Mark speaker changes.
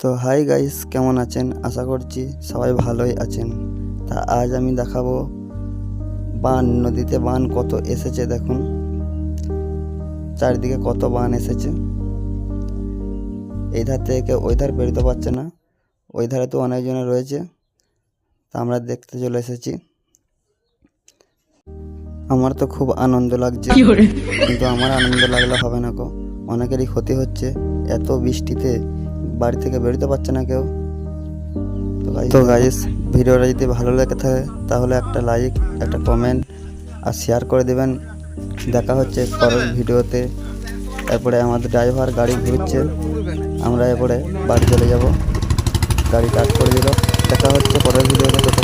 Speaker 1: তো hi guys, কেমন আছেন? আশা করছি সবাই ভালোই আছেন। তা আজ আমি দেখাবো বান, নদীতে বান কত এসেছে। দেখুন চারিদিকে কত বান এসেছে। এই ধার থেকে ওই ধার বেরোতে পারছে না, ওই ধারে তো অনেকজনে রয়েছে, তা আমরা দেখতে চলে এসেছি। আমার তো খুব আনন্দ লাগছে, কিন্তু আমার আনন্দ লাগলে হবে না গো, অনেকেরই ক্ষতি হচ্ছে। এত বৃষ্টিতে বাড়ি থেকে বেরোতে পারছে না কেউ। তো গাইস, ভিডিওটা যদি ভালো লেগে থাকে তাহলে একটা লাইক, একটা কমেন্ট আর শেয়ার করে দেবেন। দেখা হচ্ছে পরের ভিডিওতে। এরপরে আমাদের ড্রাইভার গাড়ি ঘুরছে, আমরা এরপরে বাড়ি চলে যাব। গাড়ি স্টার্ট করে দিল। দেখা হচ্ছে পরের ভিডিওতে।